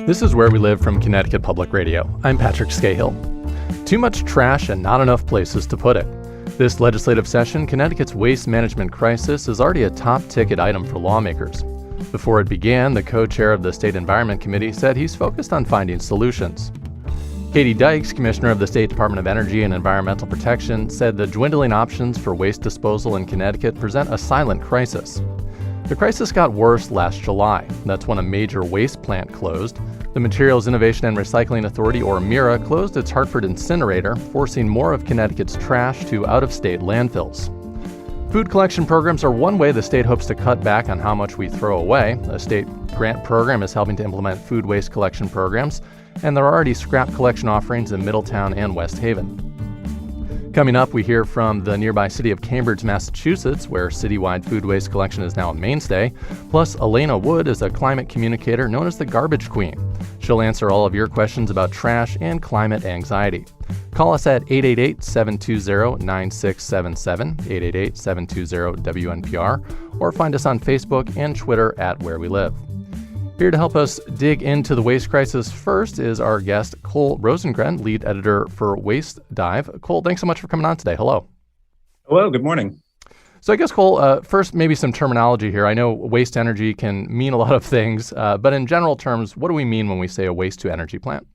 This is Where We Live from Connecticut Public Radio. I'm Patrick Scahill. Too much trash and not enough places to put it. This legislative session, Connecticut's waste management crisis is already a top-ticket item for lawmakers. Before it began, the co-chair of the State Environment Committee said he's focused on finding solutions. Katie Dykes, Commissioner of the State Department of Energy and Environmental Protection, said the dwindling options for waste disposal in Connecticut present a silent crisis. The crisis got worse last July. That's when a major waste plant closed. The Materials Innovation and Recycling Authority, or MIRA, closed its Hartford incinerator, forcing more of Connecticut's trash to out-of-state landfills. Food collection programs are one way the state hopes to cut back on how much we throw away. A state grant program is helping to implement food waste collection programs, and there are already scrap collection offerings in Middletown and West Haven. Coming up, we hear from the nearby city of Cambridge, Massachusetts, where citywide food waste collection is now a mainstay. Plus, Alaina Wood is a climate communicator known as the Garbage Queen. She'll answer all of your questions about trash and climate anxiety. Call us at 888-720-9677, 888-720-WNPR, or find us on Facebook and Twitter at Where We Live. Here to help us dig into the waste crisis first is our guest, Cole Rosengren, lead editor for Waste Dive. Cole, thanks so much for coming on today. Hello. Hello, good morning. So I guess, Cole, first, maybe some terminology here. I know waste energy can mean a lot of things, but in general terms, what do we mean when we say a waste-to-energy plant?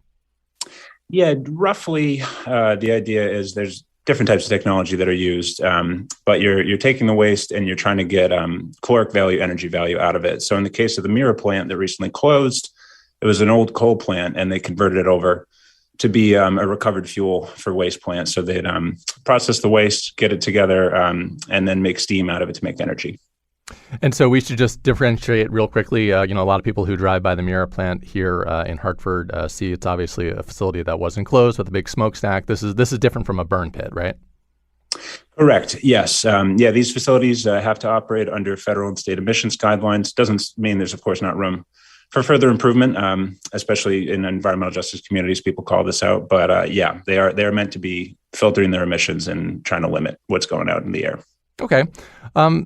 Yeah, roughly the idea is there's different types of technology that are used, but you're taking the waste and you're trying to get caloric value, energy value out of it. So in the case of the MIRA plant that recently closed, it was an old coal plant and they converted it over to be a recovered fuel for waste plants. So they'd process the waste, get it together, and then make steam out of it to make energy. And so we should just differentiate real quickly. A lot of people who drive by the MIRA plant here in Hartford see it's obviously a facility that wasn't closed with a big smokestack. This is different from a burn pit, right? Correct. Yes. These facilities have to operate under federal and state emissions guidelines. Doesn't mean there's, of course, not room for further improvement, especially in environmental justice communities. People call this out. But they are meant to be filtering their emissions and trying to limit what's going out in the air. Okay.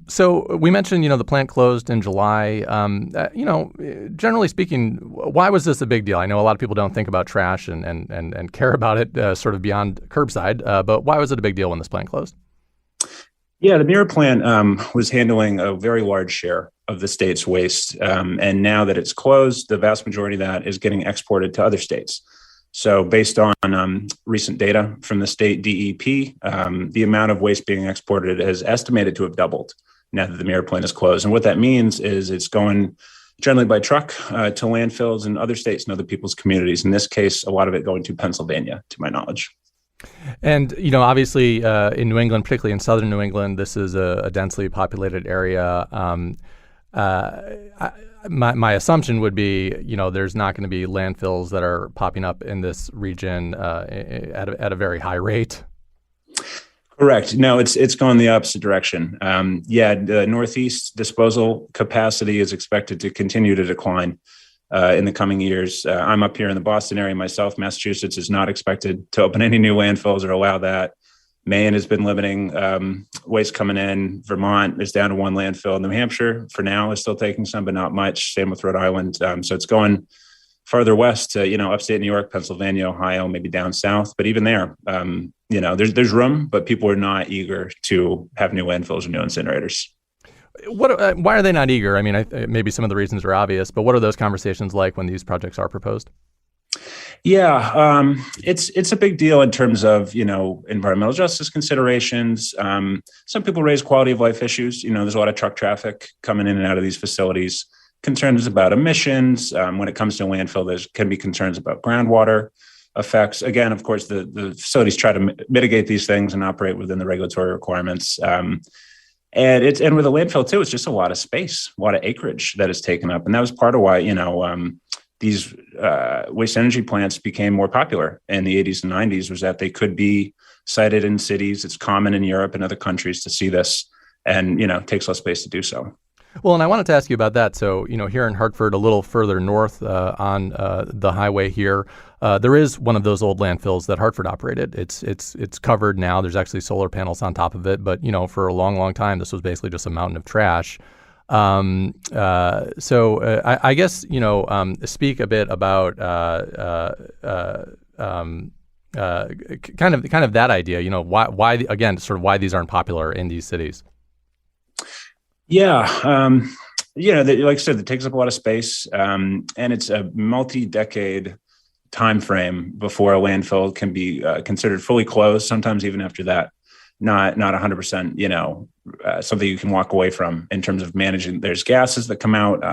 So we mentioned, the plant closed in July. Generally speaking, why was this a big deal? I know a lot of people don't think about trash and care about it sort of beyond curbside, but why was it a big deal when this plant closed? Yeah, the MIRA plant was handling a very large share of the state's waste. And now that it's closed, the vast majority of that is getting exported to other states. So based on recent data from the state DEP, the amount of waste being exported is estimated to have doubled now that the MIRA plant is closed. And what that means is it's going generally by truck to landfills in other states and other people's communities. In this case, a lot of it going to Pennsylvania, to my knowledge. And, obviously in New England, particularly in southern New England, this is a densely populated area. My assumption would be, there's not going to be landfills that are popping up in this region at a very high rate. Correct. No, it's going the opposite direction. The Northeast disposal capacity is expected to continue to decline in the coming years. I'm up here in the Boston area myself. Massachusetts is not expected to open any new landfills or allow that. Maine has been limiting waste coming in. Vermont is down to one landfill. New Hampshire, for now, is still taking some, but not much. Same with Rhode Island. So it's going farther west to, upstate New York, Pennsylvania, Ohio, maybe down south. But even there, there's room, but people are not eager to have new landfills or new incinerators. Why are they not eager? I mean, maybe some of the reasons are obvious, but what are those conversations like when these projects are proposed? Yeah, it's a big deal in terms of, environmental justice considerations. Some people raise quality of life issues. There's a lot of truck traffic coming in and out of these facilities, concerns about emissions. When it comes to landfill, there can be concerns about groundwater effects. Again, of course, the facilities try to mitigate these things and operate within the regulatory requirements. And with a landfill, too, it's just a lot of space, a lot of acreage that is taken up. And that was part of why, these waste energy plants became more popular in the 80s and 90s, was that they could be sited in cities. It's common in Europe and other countries to see this, and, it takes less space to do so. Well, and I wanted to ask you about that. So, here in Hartford, a little further north on the highway here, there is one of those old landfills that Hartford operated. It's covered now. There's actually solar panels on top of it. But, for a long, long time, this was basically just a mountain of trash. I guess, speak a bit about kind of that idea, why again, sort of why these aren't popular in these cities. Yeah. Like I said, it takes up a lot of space, and it's a multi-decade time frame before a landfill can be considered fully closed. Sometimes even after that, not 100%. Something you can walk away from in terms of managing. There's gases that come out.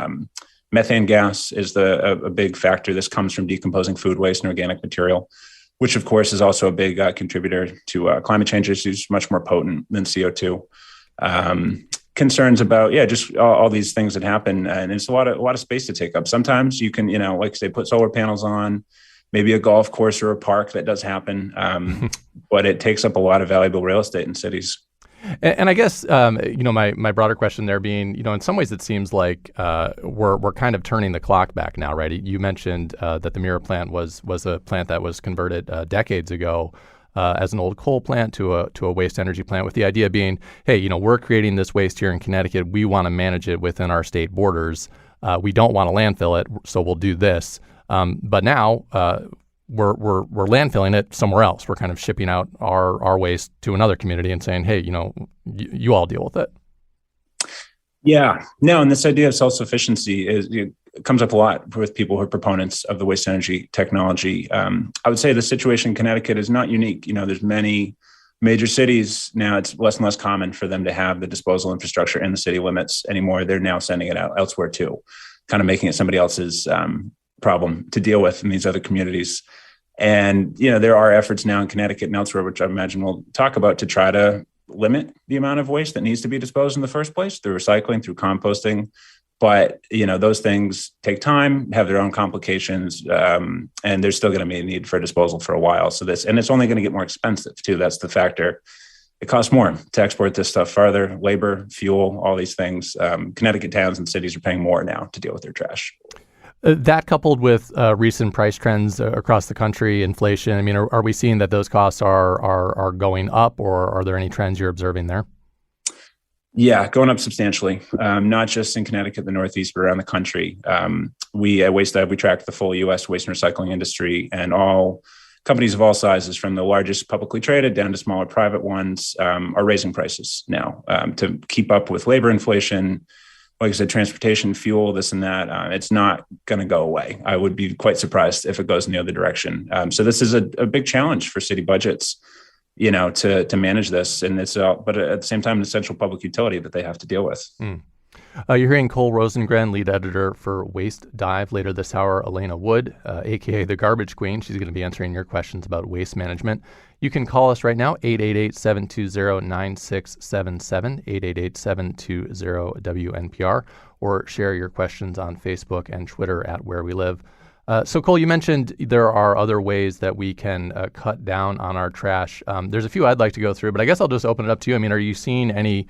Methane gas is a big factor. This comes from decomposing food waste and organic material, which of course is also a big contributor to climate change issues, much more potent than CO2. Concerns about just all these things that happen, and it's a lot of space to take up. Sometimes you can like say put solar panels on maybe a golf course or a park. That does happen, but it takes up a lot of valuable real estate in cities. And I guess my broader question there being, in some ways it seems like we're kind of turning the clock back now, right? You mentioned that the Mirror plant was a plant that was converted decades ago as an old coal plant to a waste energy plant, with the idea being, hey, we're creating this waste here in Connecticut. We want to manage it within our state borders. We don't want to landfill it, so we'll do this. But now we're landfilling it somewhere else. We're kind of shipping out our waste to another community and saying, hey, you all deal with it. Yeah, no, and this idea of self-sufficiency comes up a lot with people who are proponents of the waste energy technology. I would say the situation in Connecticut is not unique. There's many major cities now. It's less and less common for them to have the disposal infrastructure in the city limits anymore. They're now sending it out elsewhere too, kind of making it somebody else's problem to deal with in these other communities. And there are efforts now in Connecticut and elsewhere, which I imagine we'll talk about, to try to limit the amount of waste that needs to be disposed in the first place through recycling, through composting. But those things take time, have their own complications, and there's still going to be a need for disposal for a while. And it's only going to get more expensive too. That's the factor. It costs more to export this stuff farther. Labor, fuel, all these things. Connecticut towns and cities are paying more now to deal with their trash. That coupled with recent price trends across the country, inflation. I mean, are we seeing that those costs are going up, or are there any trends you're observing there? Yeah, going up substantially, not just in Connecticut, the Northeast, but around the country. We at WasteDive, we track the full U.S. waste and recycling industry, and all companies of all sizes, from the largest publicly traded down to smaller private ones, are raising prices now to keep up with labor inflation. Like I said, transportation, fuel, this and that. It's not going to go away. I would be quite surprised if it goes in the other direction. So this is a big challenge for city budgets, to manage this. And it's, but at the same time, an essential public utility that they have to deal with. You're hearing Cole Rosengren, lead editor for WasteDive. Later this hour, Alaina Wood, a.k.a. the Garbage Queen. She's going to be answering your questions about waste management. You can call us right now, 888-720-9677, 888-720-WNPR, or share your questions on Facebook and Twitter at Where We Live. So, Cole, you mentioned there are other ways that we can cut down on our trash. There's a few I'd like to go through, but I guess I'll just open it up to you. I mean, are you seeing any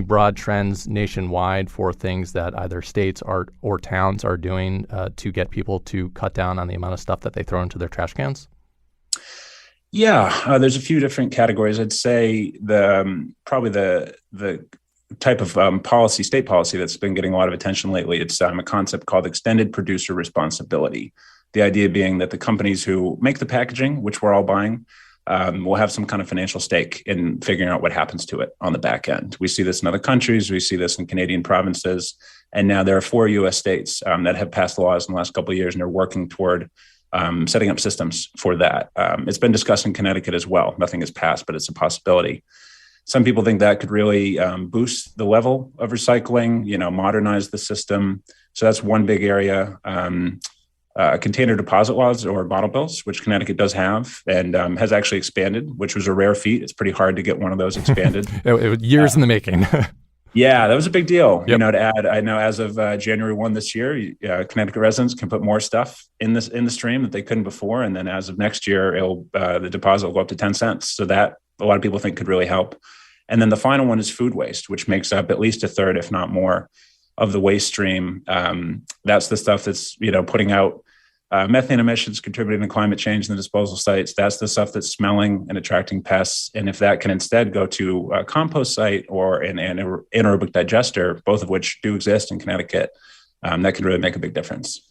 broad trends nationwide for things that either states or towns are doing to get people to cut down on the amount of stuff that they throw into their trash cans? Yeah, there's a few different categories. I'd say probably the type of state policy that's been getting a lot of attention lately. It's a concept called extended producer responsibility. The idea being that the companies who make the packaging, which we're all buying, will have some kind of financial stake in figuring out what happens to it on the back end. We see this in other countries. We see this in Canadian provinces. And now there are 4 U.S. states that have passed laws in the last couple of years and are working toward setting up systems for that. It's been discussed in Connecticut as well. Nothing has passed, but it's a possibility. Some people think that could really boost the level of recycling, modernize the system. So that's one big area. Container deposit laws or bottle bills, which Connecticut does have and has actually expanded, which was a rare feat. It's pretty hard to get one of those expanded. It was years in the making. Yeah, that was a big deal. Yep. To add, I know as of January 1 this year, Connecticut residents can put more stuff in the stream that they couldn't before. And then as of next year, the deposit will go up to 10 cents. So that a lot of people think could really help. And then the final one is food waste, which makes up at least a third, if not more, of the waste stream. That's the stuff that's, putting out Methane emissions contributing to climate change in the disposal sites. That's the stuff that's smelling and attracting pests. And if that can instead go to a compost site or an anaerobic digester, both of which do exist in Connecticut, that can really make a big difference.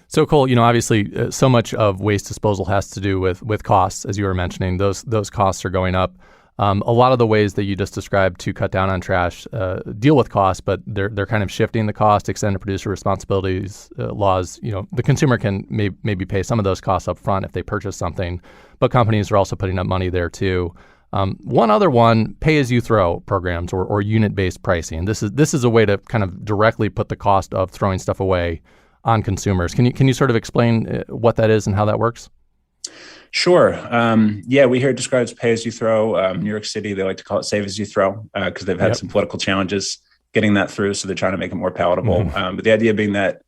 So, Cole, obviously, so much of waste disposal has to do with costs, as you were mentioning. Those costs are going up. A lot of the ways that you just described to cut down on trash deal with costs, but they're kind of shifting the cost, extended producer responsibilities laws. The consumer can maybe pay some of those costs up front if they purchase something, but companies are also putting up money there too. One other one, pay-as-you-throw programs or unit-based pricing. This is a way to kind of directly put the cost of throwing stuff away on consumers. Can you sort of explain what that is and how that works? Sure. We hear it described as pay as you throw. New York City, they like to call it save as you throw because they've had some political challenges getting that through. So they're trying to make it more palatable. Mm-hmm. But the idea being that,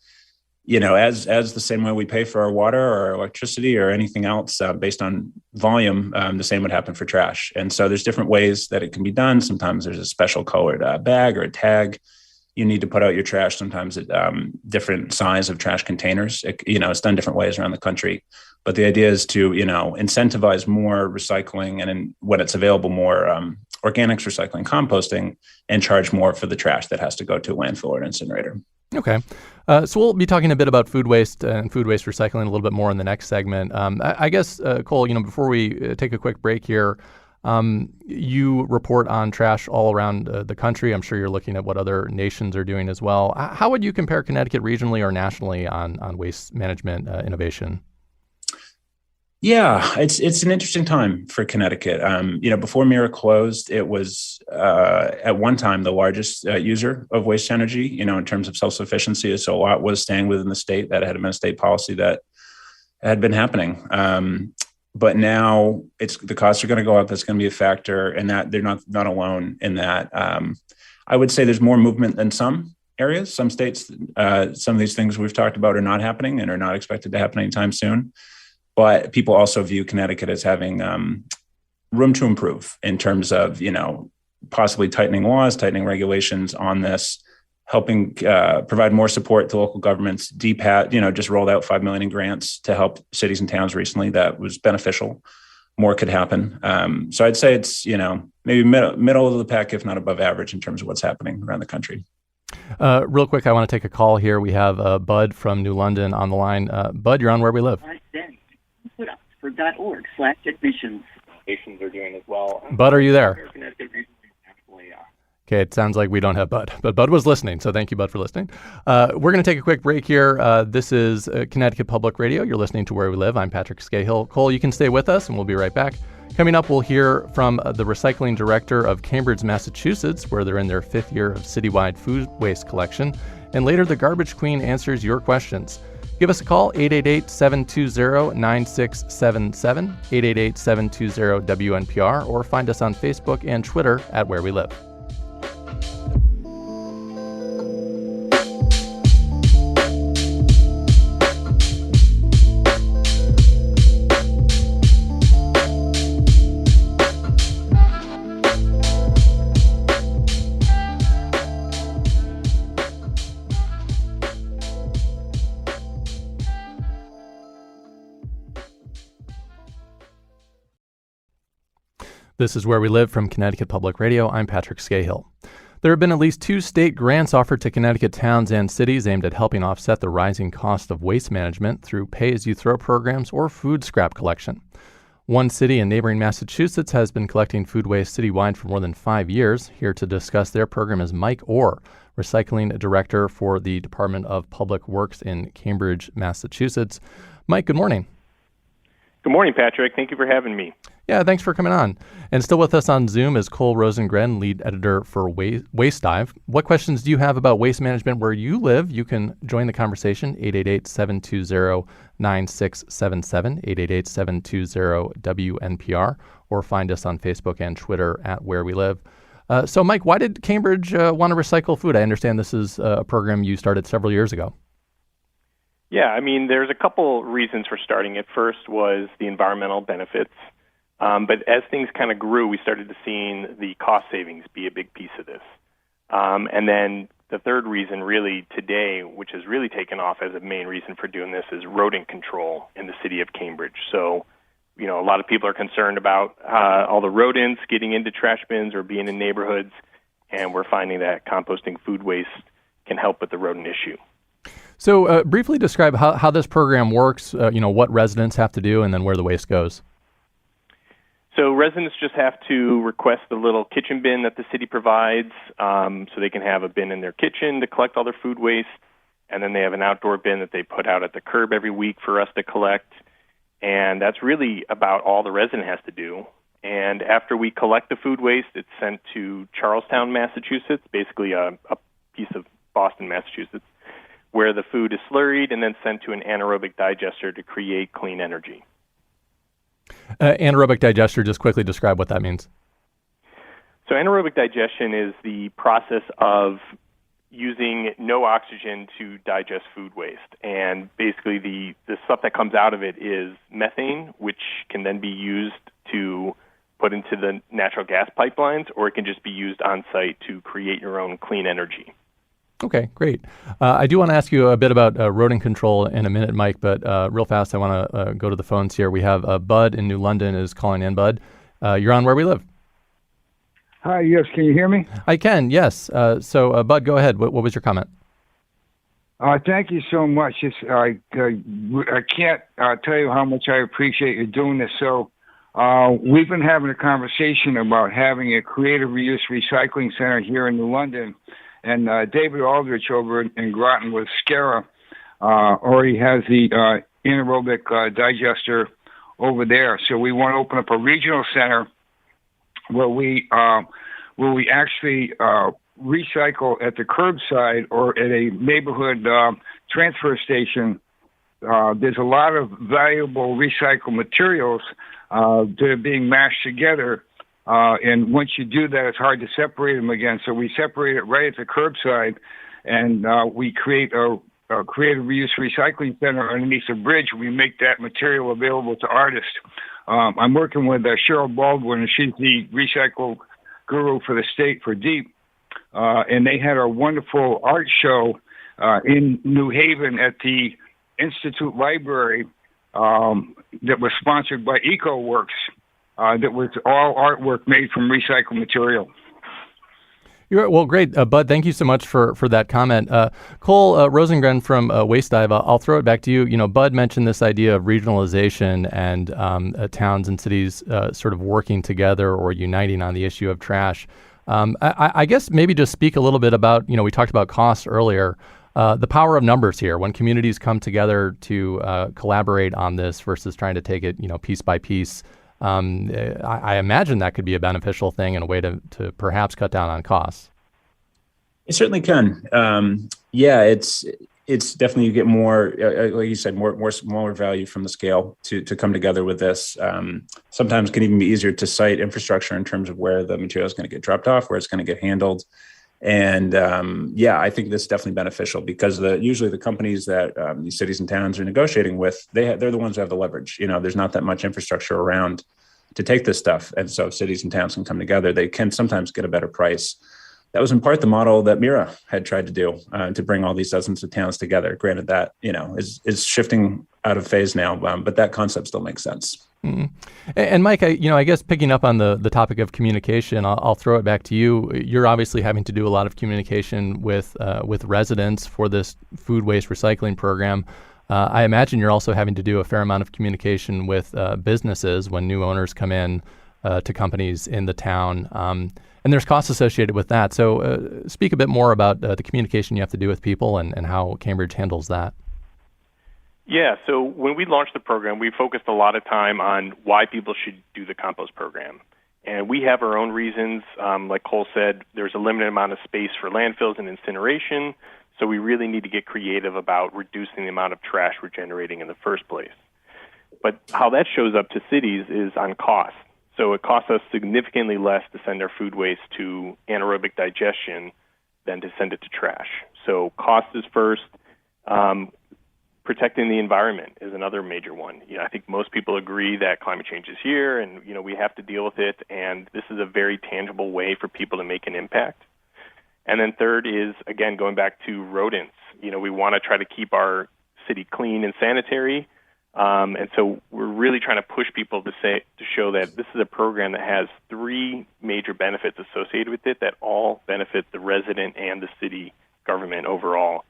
as the same way we pay for our water or electricity or anything else based on volume, the same would happen for trash. And so there's different ways that it can be done. Sometimes there's a special colored bag or a tag. You need to put out your trash. Sometimes at different size of trash containers. It's done different ways around the country. But the idea is to, incentivize more recycling and when it's available, more organics recycling, composting, and charge more for the trash that has to go to a landfill or an incinerator. Okay. So we'll be talking a bit about food waste and food waste recycling a little bit more in the next segment. I guess, Cole, before we take a quick break here, you report on trash all around the country. I'm sure you're looking at what other nations are doing as well. How would you compare Connecticut regionally or nationally on waste management innovation? Yeah, it's an interesting time for Connecticut. Before Mira closed, it was at one time the largest user of waste energy, in terms of self-sufficiency. So a lot was staying within the state. That had been a state policy that had been happening. But now the costs are going to go up. That's going to be a factor, and that they're not alone in that. I would say there's more movement than some areas. Some states, some of these things we've talked about are not happening and are not expected to happen anytime soon. But people also view Connecticut as having room to improve in terms of, possibly tightening laws, tightening regulations on this, helping provide more support to local governments. Dept, just rolled out $5 million in grants to help cities and towns recently. That was beneficial. More could happen. So I'd say it's, maybe middle of the pack, if not above average, in terms of what's happening around the country. Real quick, I want to take a call here. We have Bud from New London on the line. Bud, you're on Where We Live. Oxford.org/admissions. Admissions are doing as well. Bud, are you there? Okay, it sounds like we don't have Bud, but Bud was listening, so thank you, Bud, for listening. We're going to take a quick break here. This is Connecticut Public Radio. You're listening to Where We Live. I'm Patrick Scahill. Cole, you can stay with us, and we'll be right back. Coming up, we'll hear from the recycling director of Cambridge, Massachusetts, where they're in their 5th year of citywide food waste collection. And later, the Garbage Queen answers your questions. Give us a call, 888-720-9677, 888-720-WNPR, or find us on Facebook and Twitter at Where We Live. This is Where We Live from Connecticut Public Radio. I'm Patrick Scahill. There have been at least 2 state grants offered to Connecticut towns and cities aimed at helping offset the rising cost of waste management through pay-as-you-throw programs or food scrap collection. One city in neighboring Massachusetts has been collecting food waste citywide for more than 5 years. Here to discuss their program is Mike Orr, recycling director for the Department of Public Works in Cambridge, Massachusetts. Mike, good morning. Good morning, Patrick. Thank you for having me. Yeah, thanks for coming on. And still with us on Zoom is Cole Rosengren, lead editor for Waste Dive. What questions do you have about waste management where you live? You can join the conversation, 888-720-9677, 888-720-WNPR, or find us on Facebook and Twitter at Where We Live. So, Mike, why did Cambridge want to recycle food? I understand this is a program you started several years ago. Yeah, there's a couple reasons for starting it. First was the environmental benefits. But as things kind of grew, we started to seeing the cost savings be a big piece of this. And then the third reason really today, which has really taken off as a main reason for doing this, is rodent control in the city of Cambridge. So, a lot of people are concerned about all the rodents getting into trash bins or being in neighborhoods, and we're finding that composting food waste can help with the rodent issue. So briefly describe how this program works, what residents have to do, and then where the waste goes. So residents just have to request the little kitchen bin that the city provides, so they can have a bin in their kitchen to collect all their food waste, and then they have an outdoor bin that they put out at the curb every week for us to collect, and that's really about all the resident has to do. And after we collect the food waste, it's sent to Charlestown, Massachusetts, basically a piece of Boston, Massachusetts, where the food is slurried and then sent to an anaerobic digester to create clean energy. Anaerobic digester, just quickly describe what that means. So anaerobic digestion is the process of using no oxygen to digest food waste. And basically the stuff that comes out of it is methane, which can then be used to put into the natural gas pipelines, or it can just be used on site to create your own clean energy. Okay, great. I do want to ask you a bit about rodent control in a minute, Mike, but real fast, I want to go to the phones here. We have Bud in New London is calling in. Bud, you're on Where We Live. Hi, yes, can you hear me? I can, yes. So, Bud, go ahead. What was your comment? Thank you so much. I can't tell you how much I appreciate you doing this. So we've been having a conversation about having a creative reuse recycling center here in New London. And David Aldrich over in Groton with SCARA already has the anaerobic digester over there. So we want to open up a regional center where we actually recycle at the curbside or at a neighborhood transfer station. There's a lot of valuable recycled materials that are being mashed together. And once you do that, it's hard to separate them again. So we separate it right at the curbside, and we create a creative reuse recycling center underneath the bridge. We make that material available to artists. I'm working with Cheryl Baldwin, and she's the recycle guru for the state for Dept. And they had a wonderful art show in New Haven at the Institute Library that was sponsored by EcoWorks. That was all artwork made from recycled material. Well, great. Bud, thank you so much for that comment. Cole Rosengren from Waste Dive, I'll throw it back to you. Bud mentioned this idea of regionalization and towns and cities sort of working together or uniting on the issue of trash. I guess maybe just speak a little bit about, we talked about costs earlier, the power of numbers here when communities come together to collaborate on this versus trying to take it, piece by piece. I imagine that could be a beneficial thing and a way to perhaps cut down on costs. It certainly can. It's definitely you get more, like you said, more value from the scale to come together with this. Sometimes it can even be easier to site infrastructure in terms of where the material is going to get dropped off, where it's going to get handled. And I think this is definitely beneficial because usually the companies that these cities and towns are negotiating with, they're the ones who have the leverage. There's not that much infrastructure around to take this stuff. And so if cities and towns can come together, they can sometimes get a better price. That was in part the model that Mira had tried to do to bring all these dozens of towns together. Granted that, is shifting out of phase now, but that concept still makes sense. Mm-hmm. And Mike, I guess picking up on the topic of communication, I'll throw it back to you. You're obviously having to do a lot of communication with residents for this food waste recycling program. I imagine you're also having to do a fair amount of communication with businesses when new owners come in to companies in the town. And there's costs associated with that. So speak a bit more about the communication you have to do with people and how Cambridge handles that. Yeah, so when we launched the program, we focused a lot of time on why people should do the compost program. And we have our own reasons. Like Cole said, there's a limited amount of space for landfills and incineration, so we really need to get creative about reducing the amount of trash we're generating in the first place. But how that shows up to cities is on cost. So it costs us significantly less to send our food waste to anaerobic digestion than to send it to trash. So cost is first. Protecting the environment is another major one. I think most people agree that climate change is here and, we have to deal with it. And this is a very tangible way for people to make an impact. And then third is, again, going back to rodents. We want to try to keep our city clean and sanitary. And so we're really trying to push people to show that this is a program that has three major benefits associated with it that all benefit the resident and the city government overall.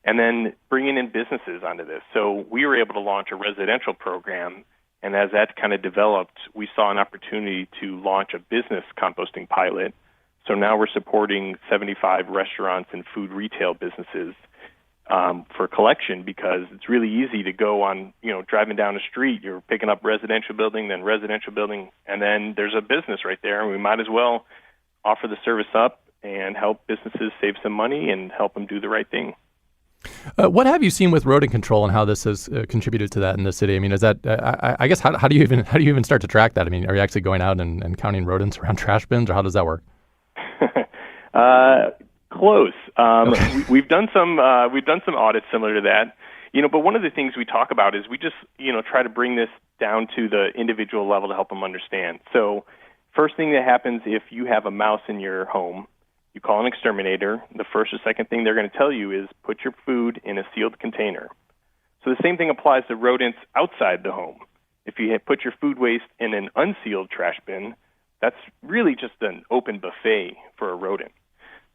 And then bringing in businesses onto this. So we were able to launch a residential program, and as that kind of developed, we saw an opportunity to launch a business composting pilot. So now we're supporting 75 restaurants and food retail businesses for collection, because it's really easy to go on, driving down the street, you're picking up residential building, then residential building, and then there's a business right there, and we might as well offer the service up and help businesses save some money and help them do the right thing. What have you seen with rodent control and how this has contributed to that in the city? I mean, is that I guess how do you even start to track that? I mean, are you actually going out and counting rodents around trash bins, or how does that work? Close. We've done some audits similar to that. But one of the things we talk about is we just try to bring this down to the individual level to help them understand. So, first thing that happens if you have a mouse in your home, you call an exterminator. The first or second thing they're going to tell you is put your food in a sealed container. So the same thing applies to rodents outside the home. If you put your food waste in an unsealed trash bin, that's really just an open buffet for a rodent.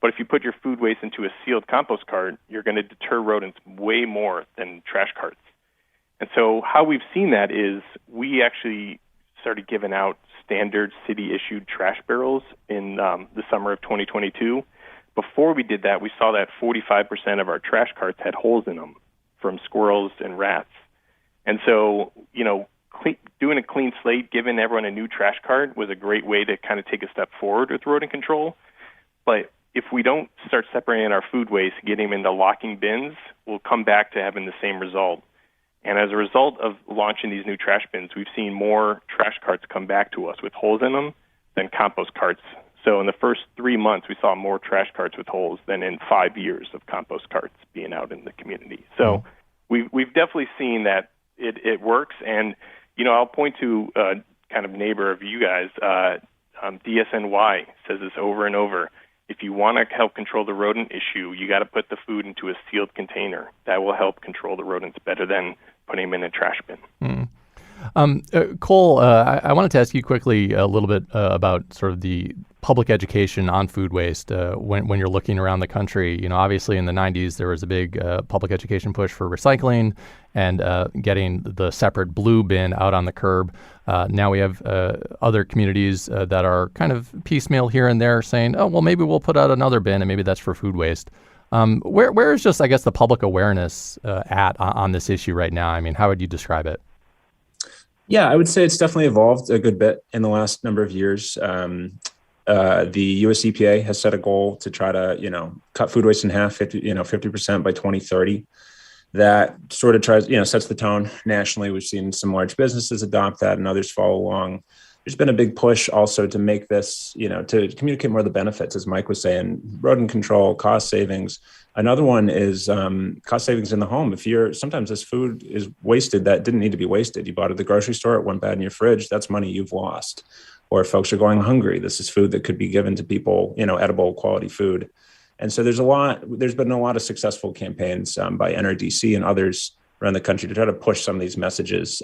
But if you put your food waste into a sealed compost cart, you're going to deter rodents way more than trash carts. And so how we've seen that is we actually started giving out standard city-issued trash barrels in the summer of 2022. Before we did that, we saw that 45% of our trash carts had holes in them from squirrels and rats. And so, doing a clean slate, giving everyone a new trash cart was a great way to kind of take a step forward with rodent control. But if we don't start separating our food waste, getting them into locking bins, we'll come back to having the same result. And as a result of launching these new trash bins, we've seen more trash carts come back to us with holes in them than compost carts. So in the first 3 months, we saw more trash carts with holes than in 5 years of compost carts being out in the community. So we've definitely seen that it works. And, I'll point to a kind of neighbor of you guys, DSNY says this over and over. If you want to help control the rodent issue, you got to put the food into a sealed container. That will help control the rodents better than putting them in a trash bin. Cole, I wanted to ask you quickly a little bit about sort of the public education on food waste when you're looking around the country. Obviously in the 90s, there was a big public education push for recycling and getting the separate blue bin out on the curb. Now we have other communities that are kind of piecemeal here and there saying, oh, well, maybe we'll put out another bin and maybe that's for food waste. Where is just, I guess, the public awareness at on this issue right now? I mean, how would you describe it? Yeah, I would say it's definitely evolved a good bit in the last number of years. The US EPA has set a goal to try to, cut food waste in half, 50% by 2030. That sort of sets the tone nationally. We've seen some large businesses adopt that and others follow along. There's been a big push also to make this, to communicate more of the benefits, as Mike was saying, rodent control, cost savings. Another one is cost savings in the home. Sometimes this food is wasted that didn't need to be wasted. You bought it at the grocery store, it went bad in your fridge, that's money you've lost. Or if folks are going hungry, this is food that could be given to people, edible quality food. And so there's been a lot of successful campaigns by NRDC and others around the country to try to push some of these messages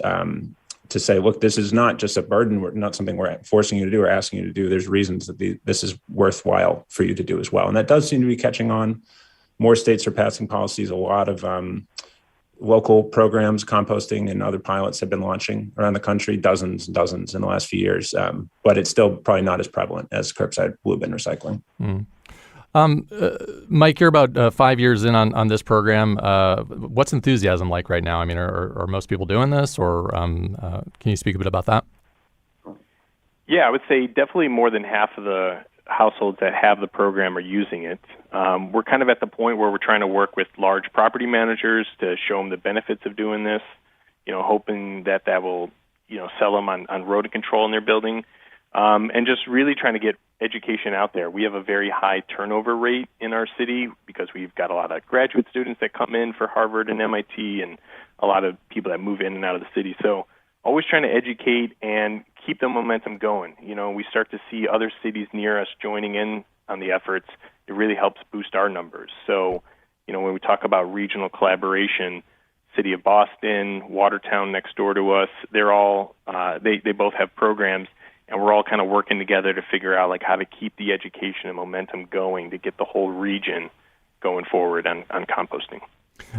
to say, look, this is not just a burden. We're not something we're forcing you to do or asking you to do. There's reasons that this is worthwhile for you to do as well. And that does seem to be catching on. More states are passing policies. A lot of local programs, composting and other pilots have been launching around the country, dozens and dozens in the last few years. But it's still probably not as prevalent as curbside blue bin recycling. Mike, you're about 5 years in on this program. What's enthusiasm like right now? I mean, are most people doing this, or can you speak a bit about that? Yeah, I would say definitely more than half of the households that have the program are using it. We're kind of at the point where we're trying to work with large property managers to show them the benefits of doing this, hoping that will, sell them on rodent control in their building, and just really trying to get education out there. We have a very high turnover rate in our city because we've got a lot of graduate students that come in for Harvard and MIT and a lot of people that move in and out of the city. So always trying to educate and keep the momentum going. We start to see other cities near us joining in on the efforts, it really helps boost our numbers. So, when we talk about regional collaboration, City of Boston, Watertown next door to us, they're all they both have programs, and we're all kind of working together to figure out how to keep the education and momentum going to get the whole region going forward on composting.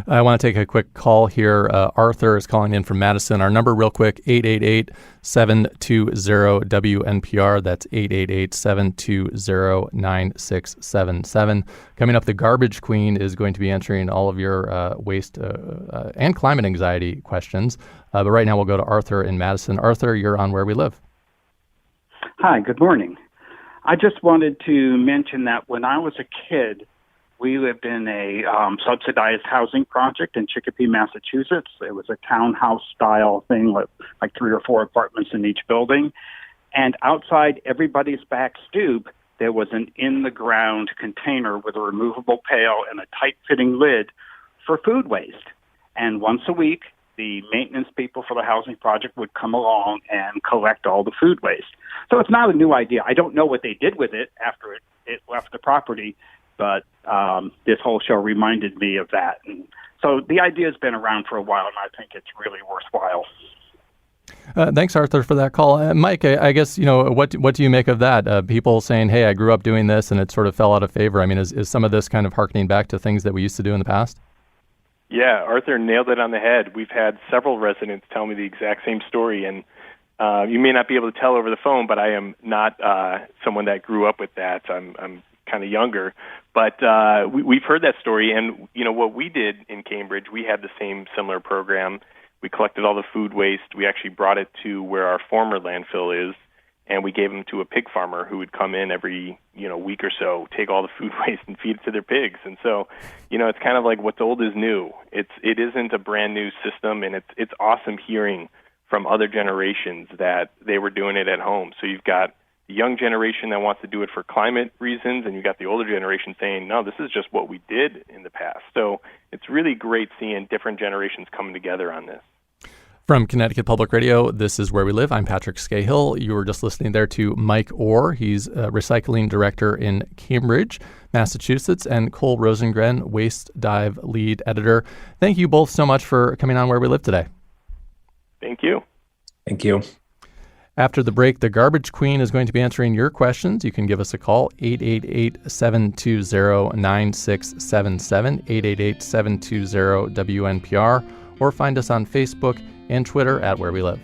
I want to take a quick call here. Arthur is calling in from Madison. Our number real quick, 888-720-WNPR. That's 888-720-9677. Coming up, the Garbage Queen is going to be answering all of your waste and climate anxiety questions. But right now we'll go to Arthur in Madison. Arthur, you're on Where We Live. Hi, good morning. I just wanted to mention that when I was a kid, we lived in a subsidized housing project in Chicopee, Massachusetts. It was a townhouse-style thing with like 3 or 4 apartments in each building. And outside everybody's back stoop, there was an in-the-ground container with a removable pail and a tight-fitting lid for food waste. And once a week, the maintenance people for the housing project would come along and collect all the food waste. So it's not a new idea. I don't know what they did with it after it left the property, but this whole show reminded me of that. And so the idea has been around for a while, and I think it's really worthwhile. Thanks, Arthur, for that call. Mike, I guess, what do you make of that? People saying, hey, I grew up doing this, and it sort of fell out of favor. I mean, is some of this kind of hearkening back to things that we used to do in the past? Yeah, Arthur nailed it on the head. We've had several residents tell me the exact same story, and you may not be able to tell over the phone, but I am not someone that grew up with that. I'm kind of younger, but we've heard that story. And what we did in Cambridge, we had the same similar program. We collected all the food waste. We actually brought it to where our former landfill is, and we gave them to a pig farmer who would come in every week or so, take all the food waste and feed it to their pigs. And so it's kind of like what's old is new. It isn't a brand new system, and it's awesome hearing from other generations that they were doing it at home. So you've got the young generation that wants to do it for climate reasons, and you got the older generation saying, no, this is just what we did in the past. So it's really great seeing different generations coming together on this. From Connecticut Public Radio, this is Where We Live. I'm Patrick Scahill. You were just listening there to Mike Orr. He's a recycling director in Cambridge, Massachusetts, and Cole Rosengren, Waste Dive lead editor. Thank you both so much for coming on Where We Live today. Thank you. Thank you. After the break, the Garbage Queen is going to be answering your questions. You can give us a call, 888-720-9677, 888-720-WNPR, or find us on Facebook and Twitter at Where We Live.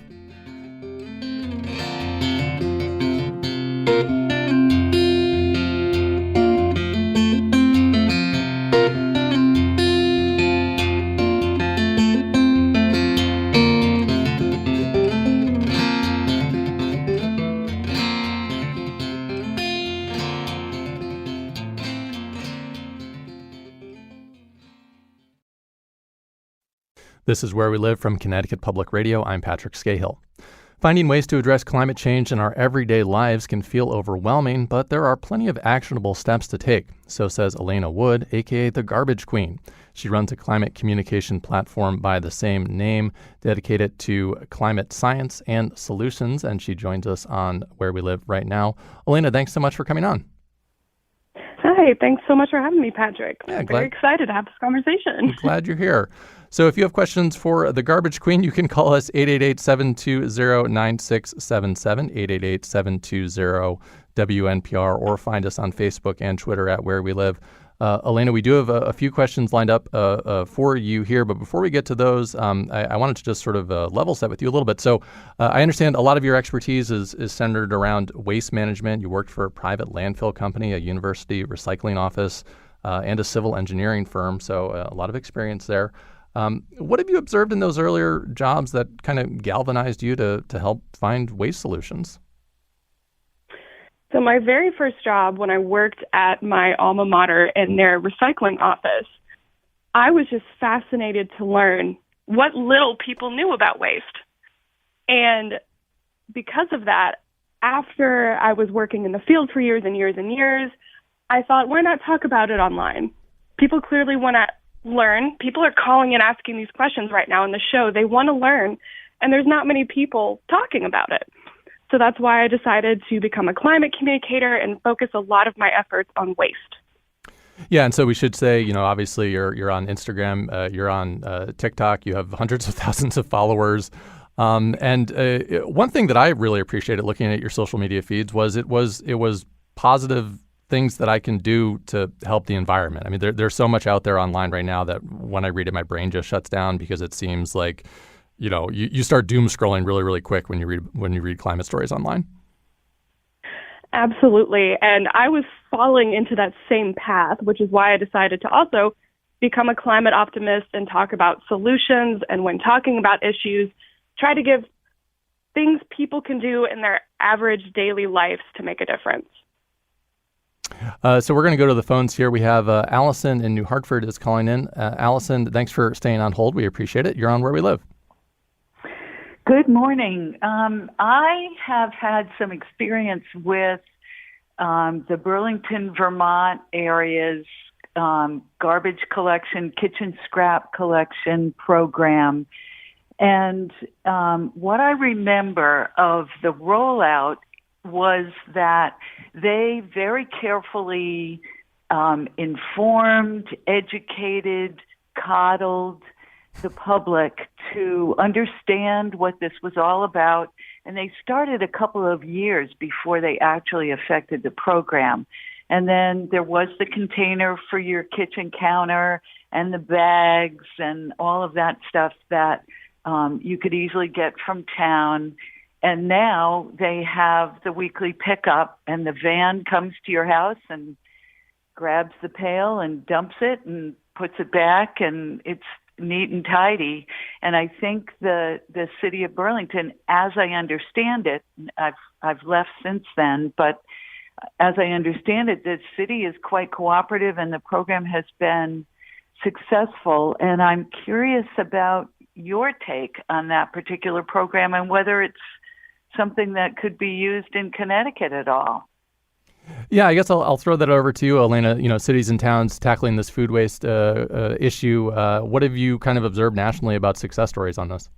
This is Where We Live from Connecticut Public Radio. I'm Patrick Scahill. Finding ways to address climate change in our everyday lives can feel overwhelming, but there are plenty of actionable steps to take. So says Alaina Wood, a.k.a. the Garbage Queen. She runs a climate communication platform by the same name, dedicated to climate science and solutions, and she joins us on Where We Live right now. Alaina, thanks so much for coming on. Hi, thanks so much for having me, Patrick. Yeah, I'm very excited to have this conversation. I'm glad you're here. So if you have questions for the Garbage Queen, you can call us 888-720-9677, 888-720-WNPR, or find us on Facebook and Twitter at Where We Live. Alaina, we do have a few questions lined up for you here, but before we get to those, I wanted to just sort of level set with you a little bit. So I understand a lot of your expertise is centered around waste management. You worked for a private landfill company, a university recycling office, and a civil engineering firm, so a lot of experience there. What have you observed in those earlier jobs that kind of galvanized you to help find waste solutions? So my very first job, when I worked at my alma mater in their recycling office, I was just fascinated to learn what little people knew about waste. And because of that, after I was working in the field for years and years and years, I thought, why not talk about it online? People clearly want to learn. People are calling and asking these questions right now in the show. They want to learn, and there's not many people talking about it. So that's why I decided to become a climate communicator and focus a lot of my efforts on waste. Yeah, and so we should say, obviously you're on Instagram, you're on TikTok, you have hundreds of thousands of followers. And one thing that I really appreciated looking at your social media feeds was it was positive things that I can do to help the environment. I mean, there's so much out there online right now that when I read it, my brain just shuts down because it seems like, you start doom scrolling really, really quick when you read climate stories online. Absolutely. And I was falling into that same path, which is why I decided to also become a climate optimist and talk about solutions. And when talking about issues, try to give things people can do in their average daily lives to make a difference. So we're going to go to the phones here. We have Allison in New Hartford is calling in. Allison, thanks for staying on hold. We appreciate it. You're on Where We Live. Good morning. I have had some experience with the Burlington, Vermont area's garbage collection, kitchen scrap collection program. And what I remember of the rollout was that they very carefully informed, educated, coddled the public to understand what this was all about. And they started a couple of years before they actually affected the program. And then there was the container for your kitchen counter and the bags and all of that stuff that you could easily get from town. And now they have the weekly pickup, and the van comes to your house and grabs the pail and dumps it and puts it back, and it's neat and tidy. And I think the city of Burlington, as I understand it, I've left since then, but as I understand it, the city is quite cooperative and the program has been successful. And I'm curious about your take on that particular program and whether it's something that could be used in Connecticut at all. Yeah, I guess I'll throw that over to you, Alaina. Cities and towns tackling this food waste issue. What have you kind of observed nationally about success stories on this?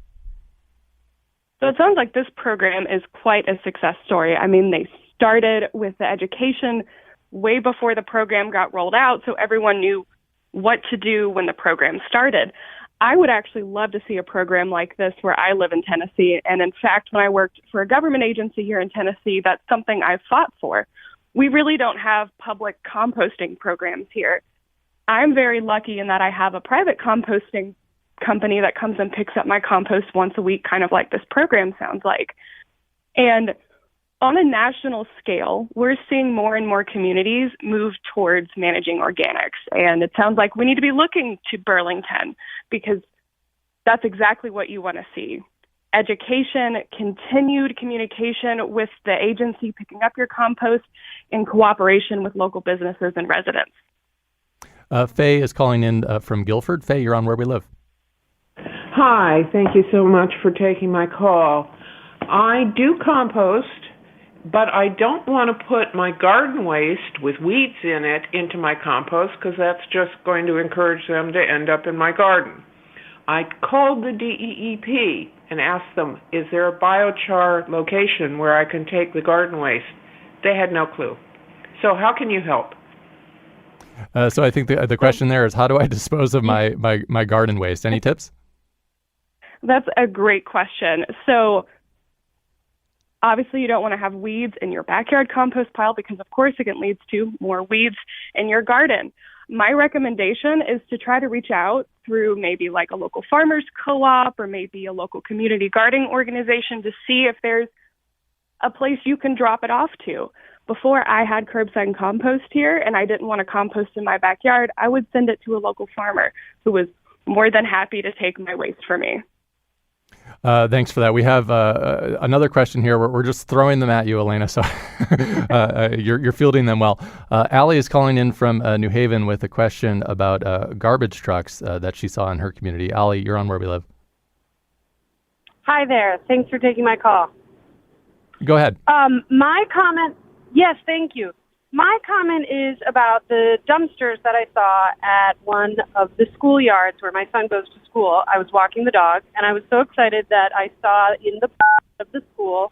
So it sounds like this program is quite a success story. I mean, they started with the education way before the program got rolled out, so everyone knew what to do when the program started. I would actually love to see a program like this where I live in Tennessee. And in fact, when I worked for a government agency here in Tennessee, that's something I fought for. We really don't have public composting programs here. I'm very lucky in that I have a private composting company that comes and picks up my compost once a week, kind of like this program sounds like. And on a national scale, we're seeing more and more communities move towards managing organics. And it sounds like we need to be looking to Burlington because that's exactly what you want to see. Education, continued communication with the agency picking up your compost in cooperation with local businesses and residents. Faye is calling in from Guilford. Faye, you're on Where We Live. Hi, thank you so much for taking my call. I do compost, but I don't want to put my garden waste with weeds in it into my compost because that's just going to encourage them to end up in my garden. I called the DEEP and asked them, is there a biochar location where I can take the garden waste? They had no clue. So how can you help? So I think the question there is, how do I dispose of my garden waste? Any tips? That's a great question. So obviously you don't want to have weeds in your backyard compost pile because of course it leads to more weeds in your garden. My recommendation is to try to reach out through maybe like a local farmers co-op or maybe a local community gardening organization to see if there's a place you can drop it off to. Before I had curbside compost here and I didn't want to compost in my backyard, I would send it to a local farmer who was more than happy to take my waste for me. Thanks for that. We have another question here. We're just throwing them at you, Alaina, so you're fielding them well. Allie is calling in from New Haven with a question about garbage trucks that she saw in her community. Allie, you're on Where We Live. Hi there. Thanks for taking my call. Go ahead. My comment, yes, thank you. My comment is about the dumpsters that I saw at one of the schoolyards where my son goes to school. I was walking the dog, and I was so excited that I saw in the of the school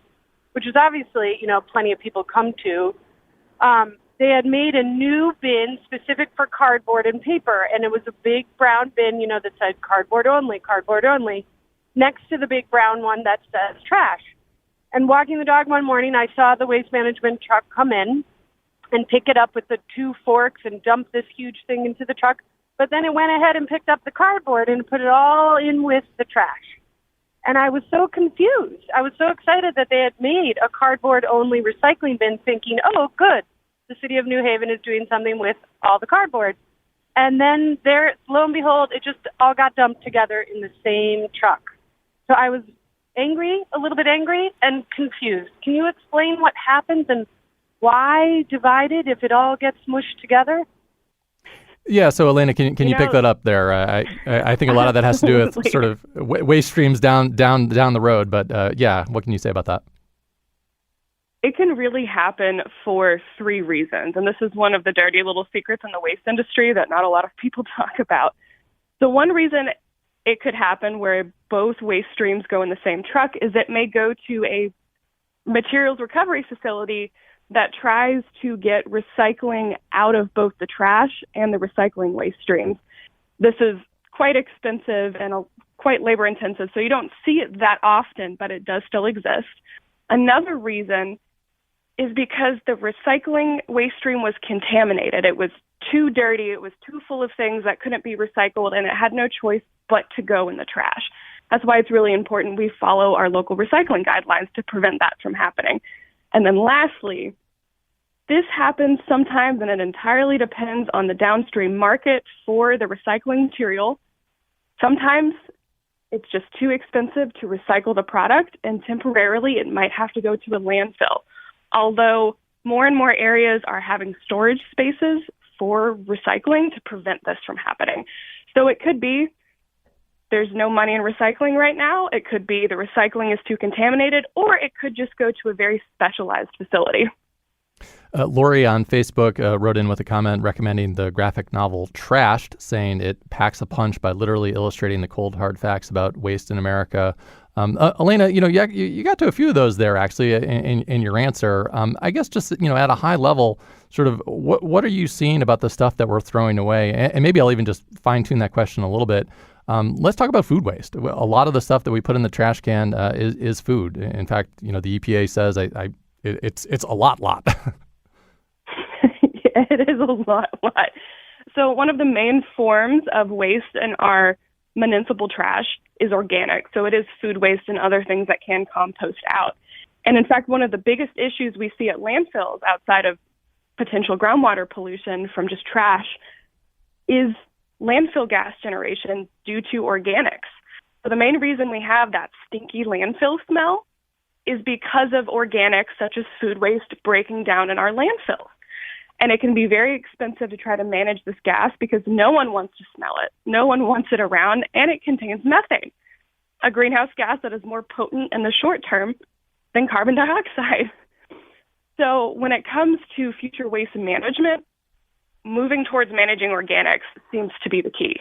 which is obviously, plenty of people come to, they had made a new bin specific for cardboard and paper, and it was a big brown bin, that said cardboard only, next to the big brown one that says trash. And walking the dog one morning, I saw the waste management truck come in and pick it up with the 2 forks and dump this huge thing into the truck. But then it went ahead and picked up the cardboard and put it all in with the trash. And I was so confused. I was so excited that they had made a cardboard-only recycling bin, thinking, oh, good, the city of New Haven is doing something with all the cardboard. And then there, lo and behold, it just all got dumped together in the same truck. So I was a little bit angry and confused. Can you explain what happens and why divided if it all gets mushed together? Yeah, so Alaina, can you pick that up there? I think a lot of that has to do with sort of waste streams down the road, but what can you say about that? It can really happen for 3 reasons, and this is one of the dirty little secrets in the waste industry that not a lot of people talk about. So one reason it could happen where both waste streams go in the same truck is it may go to a materials recovery facility that tries to get recycling out of both the trash and the recycling waste streams. This is quite expensive and quite labor intensive, so you don't see it that often, but it does still exist. Another reason is because the recycling waste stream was contaminated. It was too dirty, it was too full of things that couldn't be recycled, and it had no choice but to go in the trash. That's why it's really important we follow our local recycling guidelines to prevent that from happening. And then lastly, this happens sometimes, and it entirely depends on the downstream market for the recycling material. Sometimes it's just too expensive to recycle the product, and temporarily it might have to go to a landfill. Although more and more areas are having storage spaces for recycling to prevent this from happening. So it could be there's no money in recycling right now. It could be the recycling is too contaminated, or it could just go to a very specialized facility. Lori on Facebook wrote in with a comment recommending the graphic novel Trashed, saying it packs a punch by literally illustrating the cold, hard facts about waste in America. Alaina, you got to a few of those there, actually, in your answer. I guess just, at a high level, sort of what are you seeing about the stuff that we're throwing away? And maybe I'll even just fine-tune that question a little bit. Let's talk about food waste. A lot of the stuff that we put in the trash can is food. In fact, the EPA says it's a lot. It is a lot. So one of the main forms of waste in our municipal trash is organic. So it is food waste and other things that can compost out. And in fact, one of the biggest issues we see at landfills outside of potential groundwater pollution from just trash is landfill gas generation due to organics. So the main reason we have that stinky landfill smell is because of organics such as food waste breaking down in our landfills. And it can be very expensive to try to manage this gas because no one wants to smell it. No one wants it around, and it contains methane, a greenhouse gas that is more potent in the short term than carbon dioxide. So when it comes to future waste management, moving towards managing organics seems to be the key.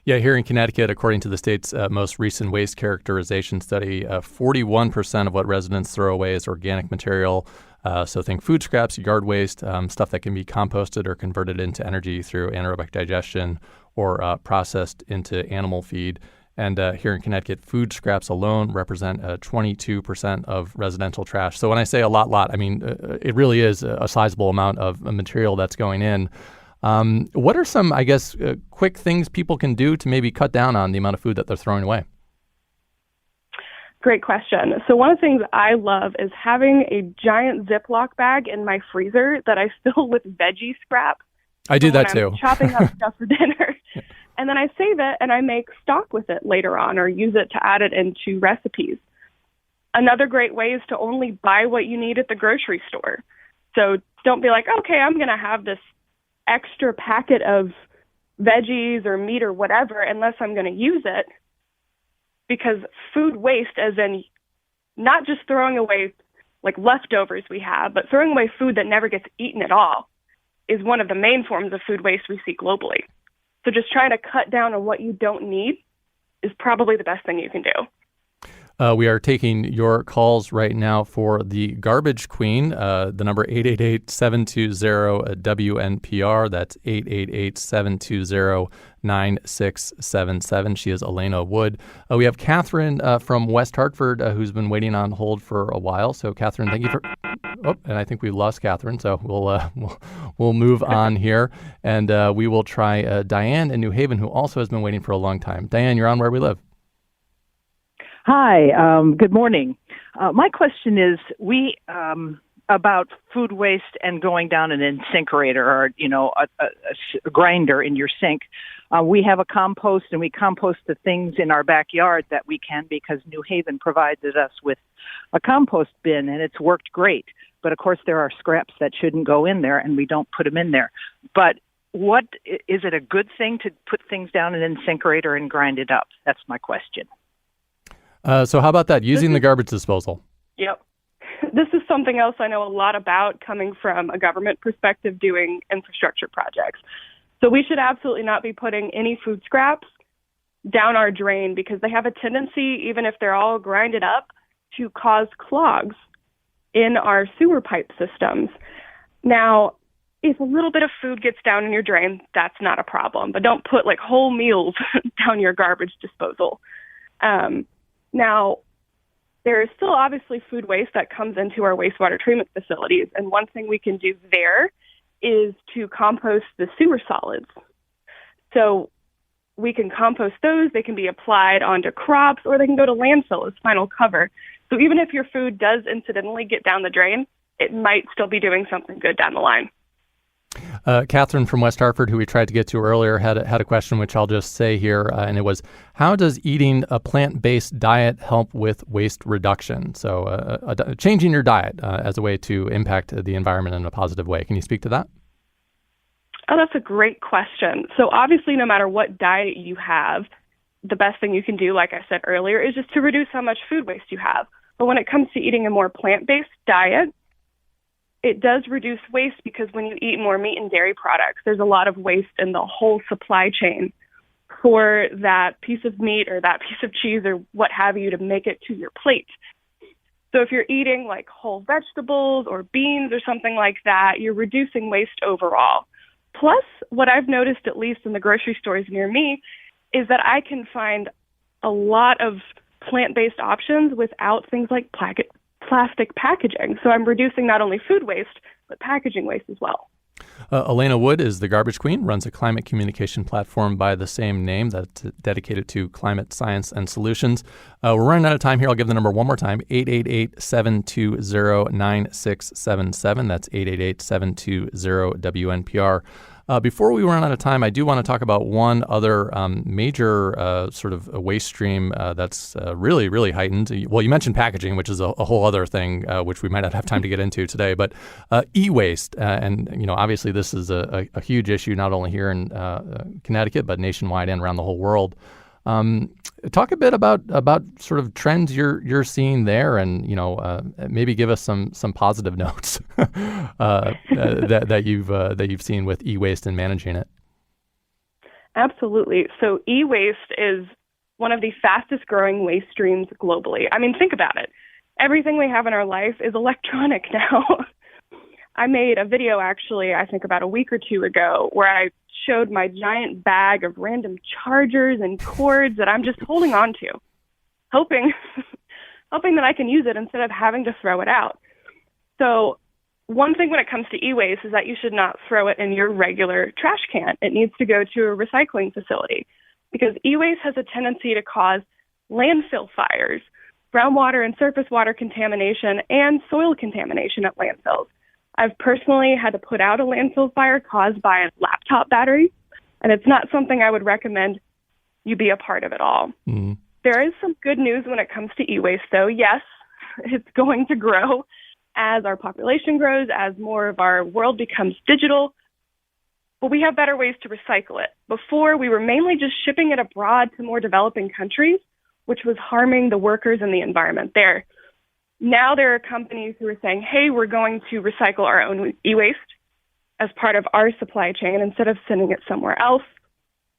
Yeah, here in Connecticut, according to the state's most recent waste characterization study, 41% of what residents throw away is organic material. So think food scraps, yard waste, stuff that can be composted or converted into energy through anaerobic digestion or processed into animal feed. And here in Connecticut, food scraps alone represent 22% of residential trash. So when I say a lot, I mean, it really is a sizable amount of material that's going in. What are some, I guess, quick things people can do to maybe cut down on the amount of food that they're throwing away? Great question. So one of the things I love is having a giant Ziploc bag in my freezer that I fill with veggie scrap. I do that too. I'm chopping up stuff for dinner. And then I save it and I make stock with it later on or use it to add it into recipes. Another great way is to only buy what you need at the grocery store. So don't be like, okay, I'm going to have this extra packet of veggies or meat or whatever unless I'm going to use it. Because food waste, as in not just throwing away like leftovers we have, but throwing away food that never gets eaten at all, is one of the main forms of food waste we see globally. So just trying to cut down on what you don't need is probably the best thing you can do. We are taking your calls right now for the Garbage Queen. The number 888-720-WNPR. That's 888-720-9677. She is Alaina Wood. We have Catherine from West Hartford who's been waiting on hold for a while. So, Catherine, thank you for... Oh, and I think we lost Catherine, so we'll move on here. And we will try Diane in New Haven, who also has been waiting for a long time. Diane, you're on Where We Live. Hi, good morning. My question is about food waste and going down an incinerator or, a grinder in your sink. We have a compost and we compost the things in our backyard that we can because New Haven provided us with a compost bin and it's worked great. But of course there are scraps that shouldn't go in there and we don't put them in there. But is it a good thing to put things down in an incinerator and grind it up? That's my question. So how about that, using the garbage disposal? Yep. This is something else I know a lot about coming from a government perspective doing infrastructure projects. So we should absolutely not be putting any food scraps down our drain because they have a tendency, even if they're all grinded up, to cause clogs in our sewer pipe systems. Now, if a little bit of food gets down in your drain, that's not a problem. But don't put like whole meals down your garbage disposal. Now, there is still obviously food waste that comes into our wastewater treatment facilities. And one thing we can do there is to compost the sewer solids. So we can compost those. They can be applied onto crops or they can go to landfill as final cover. So even if your food does incidentally get down the drain, it might still be doing something good down the line. Catherine from West Hartford, who we tried to get to earlier, had a question, which I'll just say here, and it was, how does eating a plant-based diet help with waste reduction? So changing your diet as a way to impact the environment in a positive way. Can you speak to that? Oh, that's a great question. So obviously, no matter what diet you have, the best thing you can do, like I said earlier, is just to reduce how much food waste you have. But when it comes to eating a more plant-based diet, it does reduce waste because when you eat more meat and dairy products, there's a lot of waste in the whole supply chain for that piece of meat or that piece of cheese or what have you to make it to your plate. So if you're eating like whole vegetables or beans or something like that, you're reducing waste overall. Plus, what I've noticed, at least in the grocery stores near me, is that I can find a lot of plant-based options without things like plastic packaging. So I'm reducing not only food waste, but packaging waste as well. Alaina Wood is the Garbage Queen, runs a climate communication platform by the same name that's dedicated to climate science and solutions. We're running out of time here. I'll give the number one more time, 888-720-9677. That's 888-720-WNPR. Before we run out of time, I do want to talk about one other major sort of waste stream that's really, really heightened. Well, you mentioned packaging, which is a whole other thing, which we might not have time to get into today, but e-waste. And, obviously this is a huge issue, not only here in Connecticut, but nationwide and around the whole world. Talk a bit about sort of trends you're seeing there, and maybe give us some positive notes that you've seen with e-waste and managing it. Absolutely. So e-waste is one of the fastest growing waste streams globally. I mean, think about it. Everything we have in our life is electronic now. I made a video actually, I think about a week or two ago, where I showed my giant bag of random chargers and cords that I'm just holding on to, hoping that I can use it instead of having to throw it out. So one thing when it comes to e-waste is that you should not throw it in your regular trash can. It needs to go to a recycling facility because e-waste has a tendency to cause landfill fires, groundwater and surface water contamination, and soil contamination at landfills. I've personally had to put out a landfill fire caused by a laptop battery, and it's not something I would recommend you be a part of at all. Mm-hmm. There is some good news when it comes to e-waste, though. Yes, it's going to grow as our population grows, as more of our world becomes digital, but we have better ways to recycle it. Before, we were mainly just shipping it abroad to more developing countries, which was harming the workers and the environment there. Now there are companies who are saying, hey, we're going to recycle our own e-waste as part of our supply chain instead of sending it somewhere else.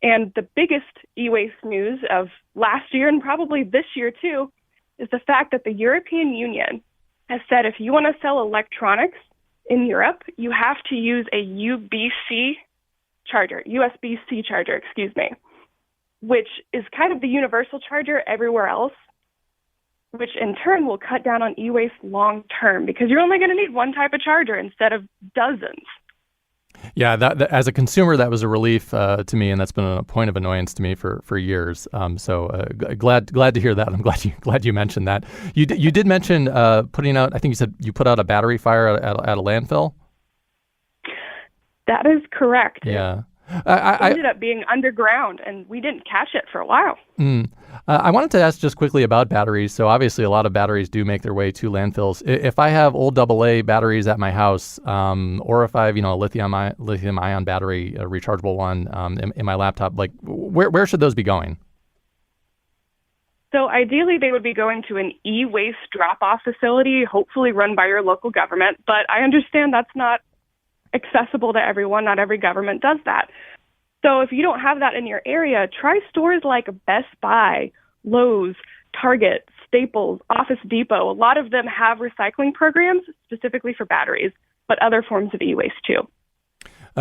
And the biggest e-waste news of last year and probably this year too is the fact that the European Union has said if you want to sell electronics in Europe, you have to use a USB-C charger, which is kind of the universal charger everywhere else, which in turn will cut down on e-waste long term because you're only going to need one type of charger instead of dozens. Yeah, that as a consumer, that was a relief to me, and that's been a point of annoyance to me for years. Glad to hear that. I'm glad you mentioned that. You did mention putting out. I think you said you put out a battery fire at a landfill. That is correct. Yeah. It ended up being underground, and we didn't catch it for a while. I wanted to ask just quickly about batteries. So obviously, a lot of batteries do make their way to landfills. If I have old AA batteries at my house, or if I have a lithium-ion battery, a rechargeable one in my laptop, like where should those be going? So ideally, they would be going to an e-waste drop-off facility, hopefully run by your local government. But I understand that's not accessible to everyone. Not every government does that. So if you don't have that in your area, try stores like Best Buy, Lowe's, Target, Staples, Office Depot. A lot of them have recycling programs specifically for batteries, but other forms of e-waste too.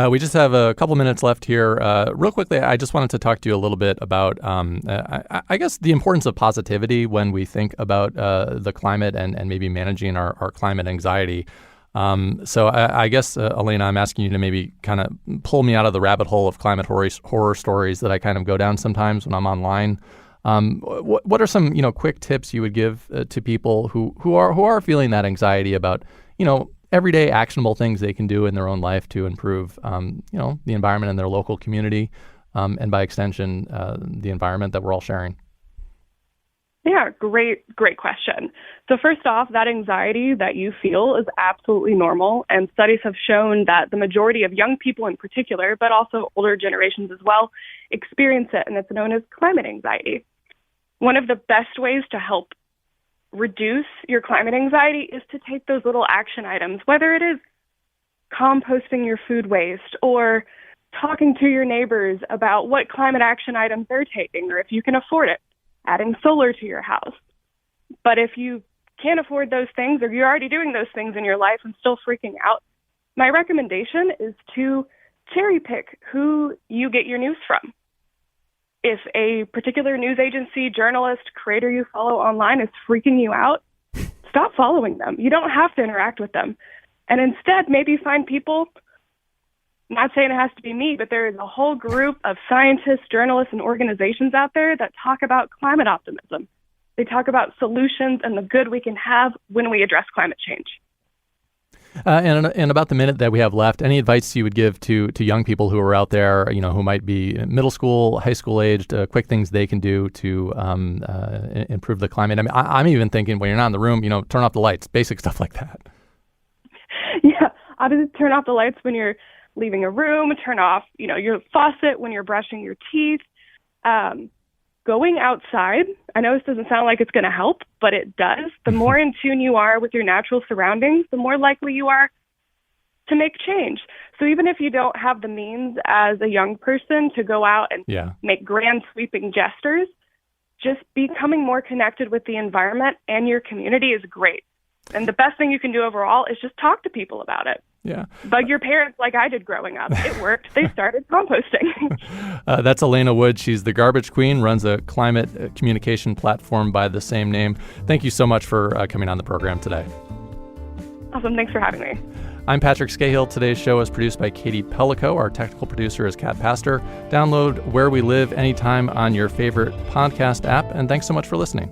We just have a couple minutes left here. Real quickly, I just wanted to talk to you a little bit about, I guess, the importance of positivity when we think about the climate and maybe managing our climate anxiety. So I guess, Alaina, I'm asking you to maybe kind of pull me out of the rabbit hole of climate horror stories that I kind of go down sometimes when I'm online. What are some quick tips you would give to people who are feeling that anxiety about everyday actionable things they can do in their own life to improve the environment in their local community, and by extension the environment that we're all sharing? Yeah, great question. So first off, that anxiety that you feel is absolutely normal. And studies have shown that the majority of young people in particular, but also older generations as well, experience it. And it's known as climate anxiety. One of the best ways to help reduce your climate anxiety is to take those little action items, whether it is composting your food waste or talking to your neighbors about what climate action items they're taking, or if you can afford it, adding solar to your house. But if you can't afford those things, or you're already doing those things in your life and still freaking out, my recommendation is to cherry pick who you get your news from. If a particular news agency, journalist, creator you follow online is freaking you out, stop following them. You don't have to interact with them. And instead, maybe find people, not saying it has to be me, but there is a whole group of scientists, journalists, and organizations out there that talk about climate optimism. They talk about solutions and the good we can have when we address climate change. And about the minute that we have left, any advice you would give to young people who are out there, who might be middle school, high school aged, quick things they can do to improve the climate? I mean, I'm even thinking when you're not in the room, turn off the lights, basic stuff like that. Yeah, obviously turn off the lights when you're leaving a room, turn off, your faucet when you're brushing your teeth. Going outside, I know this doesn't sound like it's going to help, but it does. The more in tune you are with your natural surroundings, the more likely you are to make change. So even if you don't have the means as a young person to go out and make grand sweeping gestures, just becoming more connected with the environment and your community is great. And the best thing you can do overall is just talk to people about it. Yeah. Bug your parents like I did growing up. It worked. They started composting. That's Alaina Wood. She's the Garbage Queen, runs a climate communication platform by the same name. Thank you so much for coming on the program today. Awesome. Thanks for having me. I'm Patrick Scahill. Today's show is produced by Katie Pellico. Our technical producer is Kat Pastor. Download Where We Live anytime on your favorite podcast app. And thanks so much for listening.